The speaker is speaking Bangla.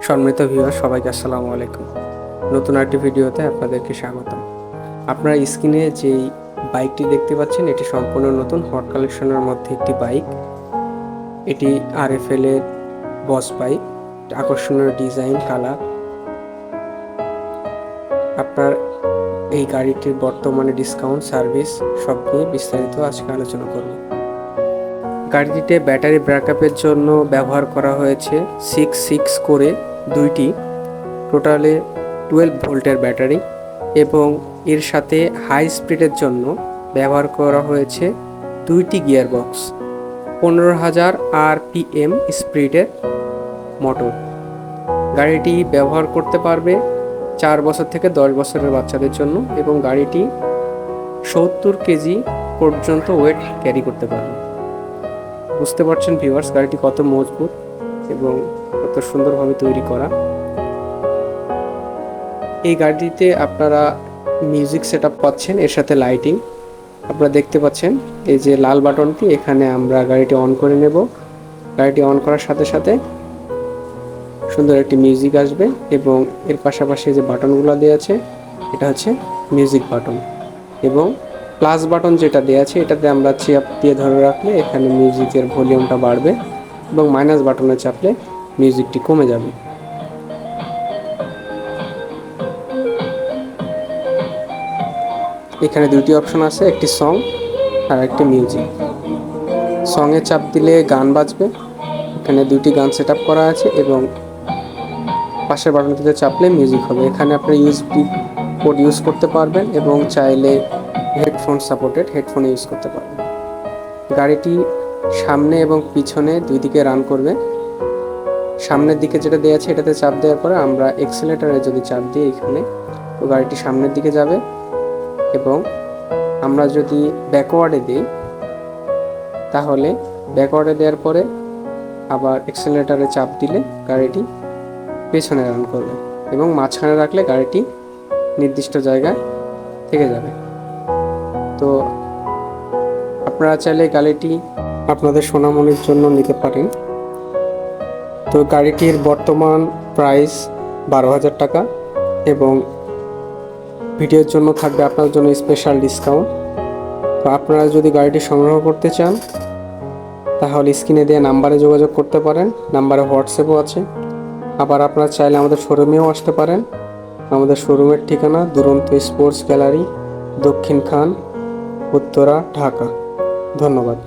সম্মানিত ভিউয়ার সবাইকে আসসালামু আলাইকুম। নতুন একটি ভিডিওতে আপনাদেরকে স্বাগতম। আপনারা স্ক্রিনে যেই বাইকটি দেখতে পাচ্ছেন এটি সম্পূর্ণ নতুন হট কালেকশনের মধ্যে একটি বাইক। এটি RFL এর বস বাইক, আকর্ষণীয় ডিজাইন, কালার। আপনার এই গাড়িটির বর্তমানে ডিসকাউন্ট, সার্ভিস সব নিয়ে বিস্তারিত আজকে আলোচনা করব। গাড়িটিতে ব্যাটারি ব্যাকআপের জন্য ব্যবহার করা হয়েছে 6 করে দুইটি টোটালে 12 ভোল্টের ব্যাটারি এবং এর সাথে হাই স্পিডের জন্য ব্যবহার করা হয়েছে দুইটি গিয়ার বক্স, 15,000 RPM স্পিডের মোটর। গাড়িটি ব্যবহার করতে পারবে 4 বছর থেকে 10 বছরের বাচ্চাদের জন্য এবং গাড়িটি 70 কেজি পর্যন্ত ওয়েট ক্যারি করতে পারবে। বুঝতে পারছেন ভিউয়ার্স গাড়িটি কত মজবুত এবং কত সুন্দরভাবে তৈরি করা। এই গাড়িটিতে আপনারা মিউজিক সেটআপ পাচ্ছেন, এর সাথে লাইটিং আপনারা দেখতে পাচ্ছেন। এই যে লাল বাটনটি, এখানে আমরা গাড়িটি অন করে নেব। গাড়িটি অন করার সাথে সাথে সুন্দর একটি মিউজিক আসবে এবং এর পাশাপাশি যে বাটনগুলো দেওয়া আছে এটা হচ্ছে মিউজিক বাটন এবং প্লাস বাটন যেটা দেওয়া আছে এটাতে আমরা চাপ দিয়ে ধরে রাখলে এখানে মিউজিকের ভলিউমটা বাড়বে এবং মাইনাস বাটনে চাপলে মিউজিকটি কমে যাবে। এখানে দুটি অপশন আছে, একটি সং আর একটি মিউজিক। সঙ্গে চাপ দিলে গান বাজবে, এখানে দুটি গান সেট আপ করা আছে এবং পাশের বাটনটিতে চাপলে মিউজিক হবে। এখানে আপনি USB পোর্ট ইউজ করতে পারবেন এবং চাইলে হেডফোন সাপোর্টেড হেডফোন ইউজ করতে পারবেন। গাড়িটি সামনে এবং পিছনে দুই দিকে রান করবে। সামনের দিকে যেটা দেওয়া আছে এটাতে চাপ দেওয়ার পরে আমরা এক্সেলেটারে যদি চাপ দিই এখানে, তো গাড়িটি সামনের দিকে যাবে এবং আমরা যদি ব্যাকওয়ার্ডে দিই তাহলে ব্যাকওয়ার্ডে দেওয়ার পরে আবার এক্সেলেটারে চাপ দিলে গাড়িটি পেছনে রান করবে এবং মাঝখানে রাখলে গাড়িটি নির্দিষ্ট জায়গায় থেকে যাবে। তো আপনারা চাইলে গাড়িটি আপনাদের সোনামণির জন্য নিতে পারেন। তো গাড়িটির বর্তমান প্রাইস 12,000 টাকা এবং ভিডিওর জন্য থাকবে আপনার জন্য স্পেশাল ডিসকাউন্ট। তো আপনারা যদি গাড়িটি সংগ্রহ করতে চান তাহলে স্ক্রিনে দেওয়া নাম্বারে যোগাযোগ করতে পারেন। নাম্বারে হোয়াটসঅ্যাপও আছে। আবার আপনারা চাইলে আমাদের শোরুমেও আসতে পারেন। আমাদের শোরুমের ঠিকানা দুরন্ত স্পোর্টস গ্যালারি, দক্ষিণ খান, উত্তরা, ঢাকা। ধন্যবাদ।